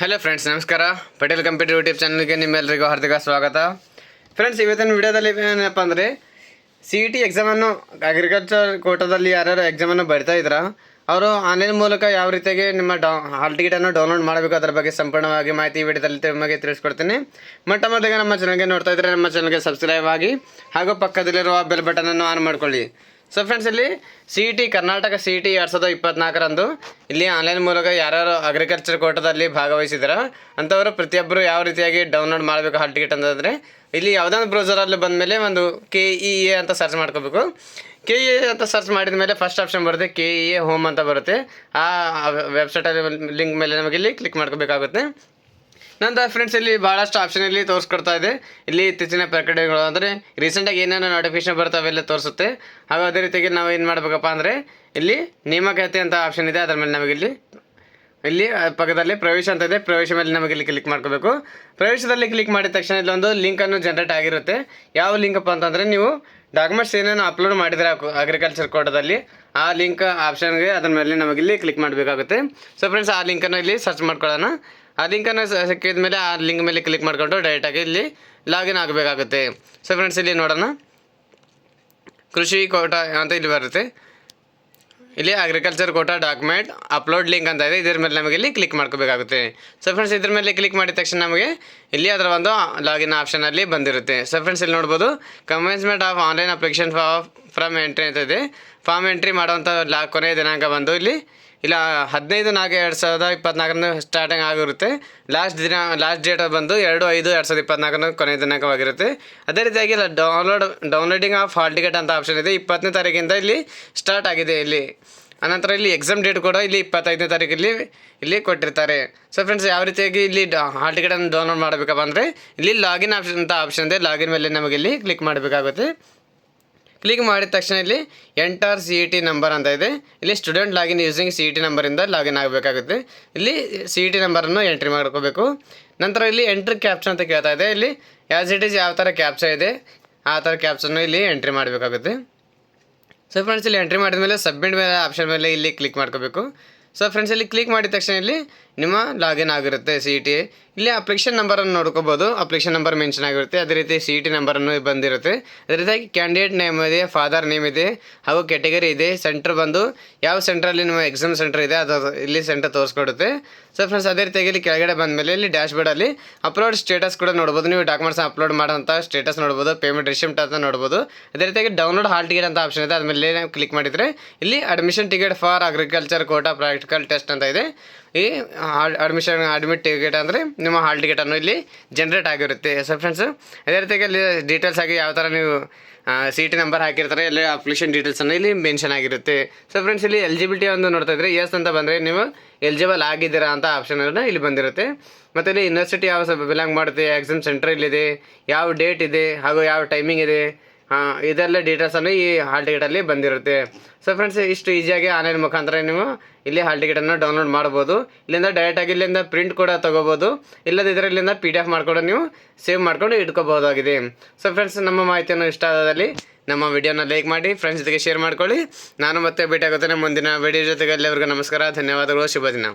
Hello friends, ನಮಸ್ಕಾರ. Patel computer YouTube ಚಾನಲ್ಗೆ ನಿಮ್ಮೆಲ್ಲರಿಗೂ ಹಾರ್ದಿಕ ಸ್ವಾಗತ. ಫ್ರೆಂಡ್ಸ್, ಇವತ್ತಿನ ವಿಡಿಯೋದಲ್ಲಿ ಏನಪ್ಪ ಅಂದರೆ CET ಎಕ್ಸಾಮನ್ನು ಅಗ್ರಿಕಲ್ಚರ್ ಕೋಟಾದಲ್ಲಿ ಯಾರ್ಯಾರು ಎಕ್ಸಾಮನ್ನು ಬರಿತಾ ಇದ್ದೀರಾ ಅವರು ಆನ್ಲೈನ್ ಮೂಲಕ ಯಾವ ರೀತಿಯಾಗಿ ನಿಮ್ಮ ಹಾಲ್ ಟಿಕೆಟನ್ನು ಡೌನ್ಲೋಡ್ ಮಾಡಬೇಕು ಅದರ ಬಗ್ಗೆ ಸಂಪೂರ್ಣವಾಗಿ ಮಾಹಿತಿ ಈ ವಿಡಿಯೋದಲ್ಲಿ ನಿಮಗೆ ತಿಳಿಸ್ಕೊಡ್ತೀನಿ. ಮೊಟ್ಟ ಮೊದಲಿಗೆ ನಮ್ಮ ಚಾನಲ್ಗೆ ನೋಡ್ತಾ ಇದ್ದರೆ ನಮ್ಮ ಚಾನಲ್ಗೆ ಸಬ್ಸ್ಕ್ರೈಬ್ ಆಗಿ ಹಾಗೂ ಪಕ್ಕದಲ್ಲಿರುವ ಬೆಲ್ ಬಟನನ್ನು ಆನ್ ಮಾಡ್ಕೊಳ್ಳಿ. ಸೊ ಫ್ರೆಂಡ್ಸ್, ಇಲ್ಲಿ CET ಕರ್ನಾಟಕ CET 2024ರಂದು ಇಲ್ಲಿ ಆನ್ಲೈನ್ ಮೂಲಕ ಯಾರ್ಯಾರು ಅಗ್ರಿಕಲ್ಚರ್ ಕೋಟಾದಲ್ಲಿ ಭಾಗವಹಿಸಿದಾರ ಅಂಥವರು ಪ್ರತಿಯೊಬ್ಬರು ಯಾವ ರೀತಿಯಾಗಿ ಡೌನ್ಲೋಡ್ ಮಾಡಬೇಕು ಹಾಲ್ ಟಿಕೆಟ್ ಅಂತಂದರೆ ಇಲ್ಲಿ ಯಾವುದೊಂದು ಬ್ರೌಸರಲ್ಲಿ ಬಂದಮೇಲೆ ಒಂದು KEA ಅಂತ ಸರ್ಚ್ ಮಾಡ್ಕೋಬೇಕು. KEA ಅಂತ ಸರ್ಚ್ ಮಾಡಿದ ಮೇಲೆ ಫಸ್ಟ್ ಆಪ್ಷನ್ ಬರುತ್ತೆ, KEA ಹೋಮ್ ಅಂತ ಬರುತ್ತೆ. ಆ ವೆಬ್ಸೈಟಲ್ಲಿ ಲಿಂಕ್ ಮೇಲೆ ನಮಗೆ ಇಲ್ಲಿ ಕ್ಲಿಕ್ ಮಾಡ್ಕೋಬೇಕಾಗುತ್ತೆ. ನಂತರ ಫ್ರೆಂಡ್ಸ್, ಇಲ್ಲಿ ಭಾಳಷ್ಟು ಆಪ್ಷನ್ ಇಲ್ಲಿ ತೋರಿಸ್ಕೊಡ್ತಾ ಇದೆ. ಇಲ್ಲಿ ಇತ್ತೀಚಿನ ಪ್ರಕಟಣೆಗಳು ಅಂದರೆ ರೀಸೆಂಟಾಗಿ ಏನೇನೋ ನೋಟಿಫಿಕೇಶನ್ ಬರ್ತಾವೆಲ್ಲ ತೋರಿಸುತ್ತೆ. ಹಾಗೂ ಅದೇ ರೀತಿಯಾಗಿ ನಾವು ಏನು ಮಾಡಬೇಕಪ್ಪ ಅಂದರೆ ಇಲ್ಲಿ ನೇಮಕಾತಿ ಅಂತ ಆಪ್ಷನ್ ಇದೆ, ಅದರ ಮೇಲೆ ನಮಗೆ ಇಲ್ಲಿ ಪಕ್ಕದಲ್ಲಿ ಪ್ರವೇಶ ಅಂತ ಇದೆ, ಪ್ರವೇಶ ಮೇಲೆ ನಮಗೆ ಇಲ್ಲಿ ಕ್ಲಿಕ್ ಮಾಡ್ಕೋಬೇಕು. ಪ್ರವೇಶದಲ್ಲಿ ಕ್ಲಿಕ್ ಮಾಡಿದ ತಕ್ಷಣ ಇಲ್ಲೊಂದು ಲಿಂಕನ್ನು ಜನರೇಟ್ ಆಗಿರುತ್ತೆ. ಯಾವ ಲಿಂಕಪ್ಪ ಅಂತಂದರೆ ನೀವು ಡಾಕ್ಯುಮೆಂಟ್ಸ್ ಏನೇನು ಅಪ್ಲೋಡ್ ಮಾಡಿದರೆ ಅಗ್ರಿಕಲ್ಚರ್ ಕೋಟಾದಲ್ಲಿ ಆ ಲಿಂಕ್ ಆಪ್ಷನ್ಗೆ ಅದ್ರ ಮೇಲೆ ನಮಗಿಲ್ಲಿ ಕ್ಲಿಕ್ ಮಾಡಬೇಕಾಗುತ್ತೆ. ಸೊ ಫ್ರೆಂಡ್ಸ್, ಆ ಲಿಂಕನ್ನು ಇಲ್ಲಿ ಸರ್ಚ್ ಮಾಡ್ಕೊಳ್ಳೋಣ. ಆ ಲಿಂಕನ್ನು ಸಿಕ್ಕಿದ ಮೇಲೆ ಆ ಲಿಂಕ್ ಮೇಲೆ ಕ್ಲಿಕ್ ಮಾಡಿಕೊಂಡು ಡೈರೆಕ್ಟಾಗಿ ಇಲ್ಲಿ ಲಾಗಿನ್ ಆಗಬೇಕಾಗುತ್ತೆ. ಸೊ ಫ್ರೆಂಡ್ಸ್, ಇಲ್ಲಿ ನೋಡೋಣ, ಕೃಷಿ ಕೋಟಾ ಅಂತ ಇಲ್ಲಿ ಬರುತ್ತೆ. ಇಲ್ಲಿ agriculture Kota document upload link ಅಂತ ಇದೆ, ಇದರ ಮೇಲೆ ನಮಗೆ ಇಲ್ಲಿ ಕ್ಲಿಕ್ ಮಾಡ್ಕೋಬೇಕಾಗುತ್ತೆ. ಸೊ ಫ್ರೆಂಡ್ಸ್, ಇದ್ರ ಮೇಲೆ ಕ್ಲಿಕ್ ಮಾಡಿದ ತಕ್ಷಣ ನಮಗೆ ಇಲ್ಲಿ ಅದರ ಒಂದು ಲಾಗಿನ್ ಆಪ್ಷನಲ್ಲಿ ಬಂದಿರುತ್ತೆ. ಸೊ ಫ್ರೆಂಡ್ಸ್, ಇಲ್ಲಿ ನೋಡ್ಬೋದು commencement of online application from entry ಅಂತ ಇದೆ. ಫಾರ್ಮ್ ಎಂಟ್ರಿ ಮಾಡುವಂಥ ಕೊನೆಯ ದಿನಾಂಕ ಬಂದು ಇಲ್ಲಿ 15/4/2024 ಸ್ಟಾರ್ಟಿಂಗ್ ಆಗಿರುತ್ತೆ. ಲಾಸ್ಟ್ ಡೇಟ್ ಬಂದು 2/5/2024 ಕೊನೆಯ ದಿನಾಂಕವಾಗಿರುತ್ತೆ. ಅದೇ ರೀತಿಯಾಗಿ ಡೌನ್ಲೋಡಿಂಗ್ ಆಫ್ ಹಾಲ್ ಟಿಕೆಟ್ ಅಂತ ಆಪ್ಷನ್ ಇದೆ. 20ನೇ ತಾರೀಕಿಂದ ಇಲ್ಲಿ ಸ್ಟಾರ್ಟ್ ಆಗಿದೆ. ಇಲ್ಲಿ ಅನಂತರ ಇಲ್ಲಿ ಎಕ್ಸಾಮ್ ಡೇಟ್ ಕೂಡ ಇಲ್ಲಿ 25ನೇ ತಾರೀಕಲ್ಲಿ ಇಲ್ಲಿ ಕೊಟ್ಟಿರ್ತಾರೆ. ಸೊ ಫ್ರೆಂಡ್ಸ್, ಯಾವ ರೀತಿಯಾಗಿ ಇಲ್ಲಿ ಹಾಲ್ ಟಿಕೆಟನ್ನು ಡೌನ್ಲೋಡ್ ಮಾಡಬೇಕಪ್ಪ ಅಂದರೆ ಇಲ್ಲಿ ಲಾಗಿನ್ ಆಪ್ಷನ್ ಅಂತ ಆಪ್ಷನ್ ಇದೆ. ಲಾಗಿನ್ ಮೇಲೆ ನಮಗೆ ಇಲ್ಲಿ ಕ್ಲಿಕ್ ಮಾಡಬೇಕಾಗುತ್ತೆ. ಕ್ಲಿಕ್ ಮಾಡಿದ ತಕ್ಷಣ ಇಲ್ಲಿ ಎಂಟರ್ CET ನಂಬರ್ ಅಂತ ಇದೆ. ಇಲ್ಲಿ ಸ್ಟೂಡೆಂಟ್ ಲಾಗಿನ್ ಯೂಸಿಂಗ್ CET ನಂಬರಿಂದ ಲಾಗಿನ್ ಆಗಬೇಕಾಗುತ್ತೆ. ಇಲ್ಲಿ CET ನಂಬರನ್ನು ಎಂಟ್ರಿ ಮಾಡ್ಕೋಬೇಕು. ನಂತರ ಇಲ್ಲಿ ಎಂಟ್ರಿ ಕ್ಯಾಪ್ಚಾ ಅಂತ ಕೇಳ್ತಾ ಇದೆ. ಇಲ್ಲಿ ಆ್ಯಸ್ ಇಟ್ ಈಸ್ ಯಾವ ಥರ ಕ್ಯಾಪ್ಚಾ ಇದೆ ಆ ಥರ ಕ್ಯಾಪ್ಚನ್ನು ಇಲ್ಲಿ ಎಂಟ್ರಿ ಮಾಡಬೇಕಾಗುತ್ತೆ. ಸೊ ಫ್ರೆಂಡ್ಸ್, ಇಲ್ಲಿ ಎಂಟ್ರಿ ಮಾಡಿದ ಮೇಲೆ ಸಬ್ಮಿಟ್ ಮೇಲೆ ಆಪ್ಷನ್ ಮೇಲೆ ಇಲ್ಲಿ ಕ್ಲಿಕ್ ಮಾಡ್ಕೋಬೇಕು. ಸೊ ಫ್ರೆಂಡ್ಸ್, ಇಲ್ಲಿ ಕ್ಲಿಕ್ ಮಾಡಿದ ತಕ್ಷಣ ಇಲ್ಲಿ ನಿಮ್ಮ ಲಾಗಿನ್ ಆಗಿರುತ್ತೆ CET. ಇಲ್ಲಿ ಅಪ್ಲಿಕೇಶನ್ ನಂಬರನ್ನು ನೋಡ್ಕೋಬೋದು. ಅಪ್ಲಿಕೇಶನ್ ನಂಬರ್ ಮೆನ್ಷನ್ ಆಗಿರುತ್ತೆ. ಅದೇ ರೀತಿ CET ನಂಬರನ್ನು ಬಂದಿರುತ್ತೆ. ಅದೇ ರೀತಿಯಾಗಿ ಕ್ಯಾಂಡಿಡೇಟ್ ನೇಮ್ ಇದೆ, ಫಾದರ್ ನೇಮ್ ಇದೆ, ಹಾಗೂ ಕ್ಯಾಟಗರಿ ಇದೆ. ಸೆಂಟರ್ ಬಂದು ಯಾವ ಸೆಂಟ್ರಲ್ಲಿ ನಿಮ್ಮ ಎಕ್ಸಾಮ್ ಸೆಂಟರ್ ಇದೆ ಅದು ಇಲ್ಲಿ ಸೆಂಟರ್ ತೋರಿಸ್ಕೊಡುತ್ತೆ. ಸೊ ಫ್ರೆಂಡ್ಸ್, ಅದೇ ರೀತಿಯಾಗಿ ಇಲ್ಲಿ ಕೆಳಗಡೆ ಬಂದಮೇಲೆ ಇಲ್ಲಿ ಡ್ಯಾಶ್ ಬೋರ್ಡಲ್ಲಿ ಅಪ್ಲೋಡ್ ಸ್ಟೇಟಸ್ ಕೂಡ ನೋಡ್ಬೋದು. ನೀವು ಡಾಕ್ಯುಮೆಂಟ್ಸ್ ಅಪ್ಲೋಡ್ ಮಾಡೋಂಥ ಸ್ಟೇಟಸ್ ನೋಡ್ಬೋದು, ಪೇಮೆಂಟ್ ರಿಸಿಪ್ಟ್ ಅಂತ ನೋಡ್ಬೋದು. ಅದೇ ರೀತಿಯಾಗಿ ಡೌನ್ಲೋಡ್ ಹಾಲ್ ಟಿಕೆಟ್ ಅಂತ ಆಪ್ಷನ್ ಇದೆ, ಅದ್ಮೇಲೆ ಕ್ಲಿಕ್ ಮಾಡಿದರೆ ಇಲ್ಲಿ admission ticket for agriculture Kota practical test ಅಂತ ಇದೆ. ಈ ಅಡ್ಮಿಟ್ ಟಿಕೆಟ್ ಅಂದರೆ ನಿಮ್ಮ ಹಾಲ್ ಟಿಕೆಟನ್ನು ಇಲ್ಲಿ ಜನ್ರೇಟ್ ಆಗಿರುತ್ತೆ. ಸೊ ಫ್ರೆಂಡ್ಸ್, ಅದೇ ರೀತಿಯಾಗಿ ಇಲ್ಲಿ ಡೀಟೇಲ್ಸ್ ಆಗಿ ಯಾವ ಥರ ನೀವು CET ನಂಬರ್ ಹಾಕಿರ್ತಾರೆ ಇಲ್ಲಿ ಅಪ್ಲಿಕೇಶನ್ ಡೀಟೇಲ್ಸನ್ನು ಇಲ್ಲಿ ಮೆನ್ಷನ್ ಆಗಿರುತ್ತೆ. ಸೊ ಫ್ರೆಂಡ್ಸ್, ಇಲ್ಲಿ ಎಲಿಜಿಬಿಲಿಟಿ ಒಂದು ನೋಡ್ತಾ ಇದ್ದರೆ ಎಸ್ ಅಂತ ಬಂದರೆ ನೀವು ಎಲಿಜಿಬಲ್ ಆಗಿದ್ದೀರಾ ಅಂತ ಆಪ್ಷನನ್ನು ಇಲ್ಲಿ ಬಂದಿರುತ್ತೆ. ಮತ್ತು ಇಲ್ಲಿ ಯೂನಿವರ್ಸಿಟಿ ಯಾವ ಬಿಲಾಂಗ್ ಮಾಡುತ್ತೆ, ಎಕ್ಸಾಮ್ ಸೆಂಟರ್ ಇಲ್ಲಿದೆ, ಯಾವ ಡೇಟ್ ಇದೆ ಹಾಗೂ ಯಾವ ಟೈಮಿಂಗ್ ಇದೆ, ಇದೆಲ್ಲ ಡೀಟೇಲ್ಸನ್ನು ಈ ಹಾಲ್ ಟಿಕೆಟಲ್ಲಿ ಬಂದಿರುತ್ತೆ. ಸೊ ಫ್ರೆಂಡ್ಸ್, ಇಷ್ಟು ಈಸಿಯಾಗಿ ಆನ್ಲೈನ್ ಮುಖಾಂತರ ನೀವು ಇಲ್ಲಿ ಹಾಲ್ ಟಿಕೆಟನ್ನು ಡೌನ್ಲೋಡ್ ಮಾಡ್ಬೋದು. ಇಲ್ಲಿಂದ ಡೈರೆಕ್ಟಾಗಿ ಇಲ್ಲಿಂದ ಪ್ರಿಂಟ್ ಕೂಡ ತೊಗೋಬೋದು. ಇಲ್ಲದಿದ್ದರೆ ಇಲ್ಲಿಂದ PDF ಮಾಡ್ಕೊಂಡು ನೀವು ಸೇವ್ ಮಾಡ್ಕೊಂಡು ಇಟ್ಕೋಬಹುದಾಗಿದೆ. ಸೊ ಫ್ರೆಂಡ್ಸ್, ನಮ್ಮ ಮಾಹಿತಿಯನ್ನು ಇಷ್ಟ ಆದಲ್ಲಿ ನಮ್ಮ ವಿಡಿಯೋನ ಲೈಕ್ ಮಾಡಿ, ಫ್ರೆಂಡ್ಸ್ ಜೊತೆಗೆ ಶೇರ್ ಮಾಡ್ಕೊಳ್ಳಿ. ನಾನು ಮತ್ತೆ ಭೇಟಿ ಆಗುತ್ತೇನೆ ಮುಂದಿನ ವಿಡಿಯೋ ಜೊತೆಗೆ. ಎಲ್ಲರಿಗೂ ನಮಸ್ಕಾರ, ಧನ್ಯವಾದಗಳು, ಶುಭ ದಿನ.